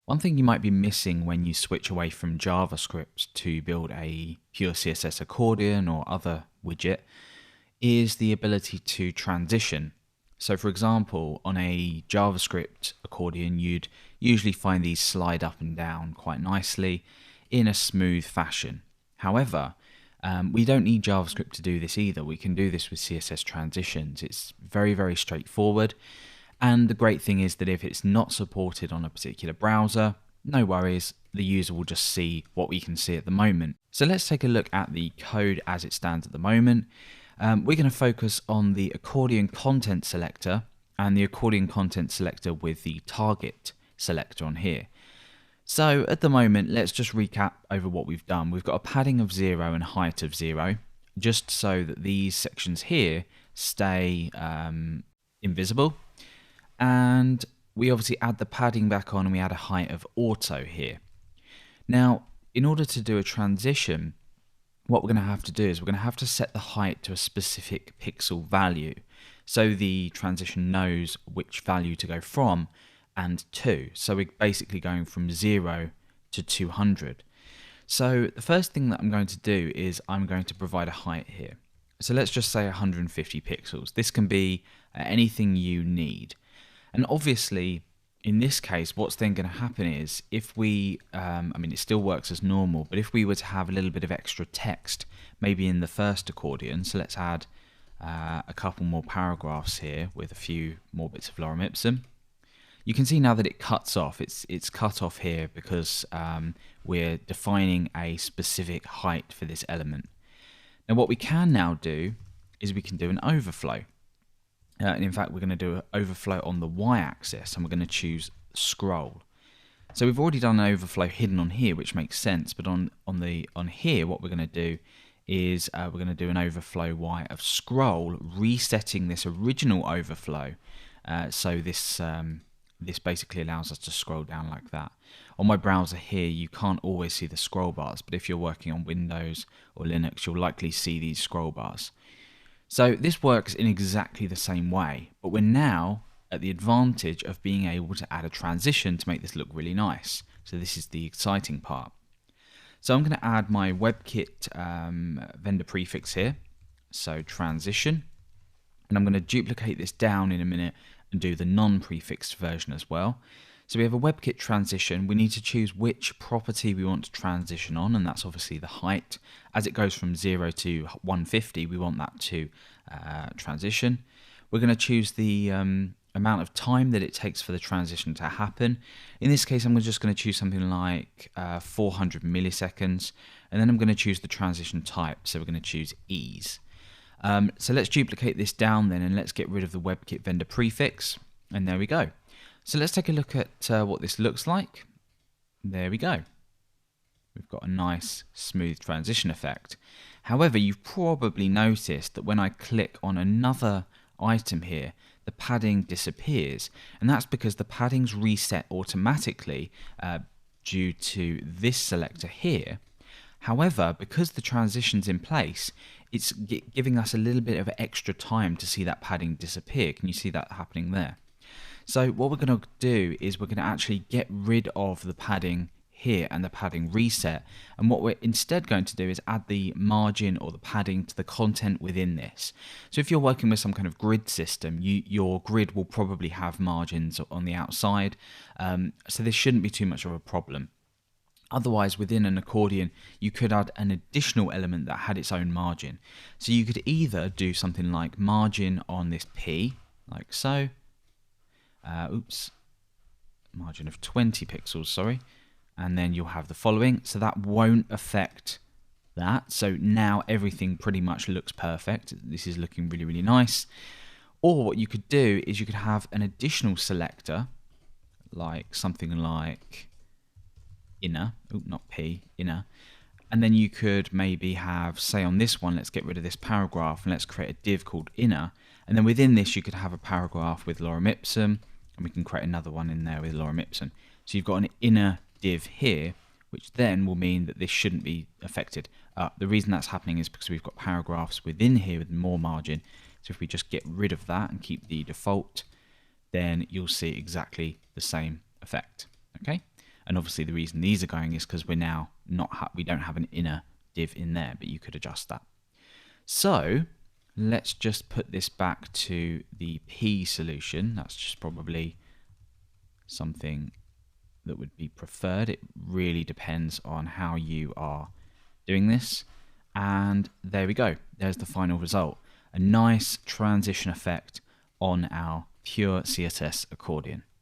One thing you might be missing when you switch away from JavaScript to build a pure CSS accordion or other widget is the ability to transition. So for example, on a JavaScript accordion, you'd usually find these slide up and down quite nicely in a smooth fashion. However, we don't need JavaScript to do this either. We can do this with CSS transitions. It's very, very straightforward. And the great thing is that if it's not supported on a particular browser, no worries, the user will just see what we can see at the moment. So let's take a look at the code as it stands at the moment. We're going to focus on the accordion content selector and the accordion content selector with the target selector on here. So at the moment, let's just recap over what we've done. We've got a padding of 0 and height of 0, just so that these sections here stay invisible. And we obviously add the padding back on and we add a height of auto here. Now, in order to do a transition, what we're going to have to do is we're going to have to set the height to a specific pixel value, so the transition knows which value to go from and to. So we're basically going from 0 to 200. So the first thing that I'm going to do is I'm going to provide a height here. So let's just say 150 pixels. This can be anything you need. And obviously, in this case, what's then going to happen is if we, it still works as normal, but if we were to have a little bit of extra text, maybe in the first accordion, so let's add a couple more paragraphs here with a few more bits of lorem ipsum. You can see now that it cuts off. It's cut off here because we're defining a specific height for this element. Now what we can now do is we can do an overflow. And in fact, we're going to do an overflow on the y-axis, and we're going to choose scroll. So we've already done an overflow hidden on here, which makes sense. But on here, what we're going to do is we're going to do an overflow y of scroll, resetting this original overflow. So this basically allows us to scroll down like that. On my browser here, you can't always see the scroll bars, but if you're working on Windows or Linux, you'll likely see these scroll bars. So this works in exactly the same way, but we're now at the advantage of being able to add a transition to make this look really nice. So this is the exciting part. So I'm going to add my WebKit vendor prefix here, so transition, and I'm going to duplicate this down in a minute and do the non-prefixed version as well. So we have a WebKit transition. We need to choose which property we want to transition on, and that's obviously the height. As it goes from 0 to 150, we want that to transition. We're going to choose the amount of time that it takes for the transition to happen. In this case, I'm just going to choose something like 400 milliseconds, and then I'm going to choose the transition type. So we're going to choose ease. So let's duplicate this down then, and let's get rid of the WebKit vendor prefix, and there we go. So let's take a look at what this looks like. There we go. We've got a nice smooth transition effect. However, you've probably noticed that when I click on another item here, the padding disappears. And that's because the padding's reset automatically due to this selector here. However, because the transition's in place, it's giving us a little bit of extra time to see that padding disappear. Can you see that happening there? So what we're going to do is we're going to actually get rid of the padding here and the padding reset, and what we're instead going to do is add the margin or the padding to the content within this. So if you're working with some kind of grid system, your grid will probably have margins on the outside, so this shouldn't be too much of a problem. Otherwise, within an accordion, you could add an additional element that had its own margin. So you could either do something like margin on this P, like so. Margin of 20 pixels, sorry. And then you'll have the following. So that won't affect that. So now everything pretty much looks perfect. This is looking really, really nice. Or what you could do is you could have an additional selector, like something like inner, not P, inner. And then you could maybe have, say on this one, let's get rid of this paragraph and let's create a div called inner. And then within this, you could have a paragraph with lorem ipsum, and we can create another one in there with lorem ipsum. So you've got an inner div here, which then will mean that this shouldn't be affected. The reason that's happening is because we've got paragraphs within here with more margin. So if we just get rid of that and keep the default, then you'll see exactly the same effect. Okay. And obviously the reason these are going is because we're now we don't have an inner div in there, but you could adjust that. So let's just put this back to the P solution. That's just probably something that would be preferred. It really depends on how you are doing this. And there we go. There's the final result. A nice transition effect on our pure CSS accordion.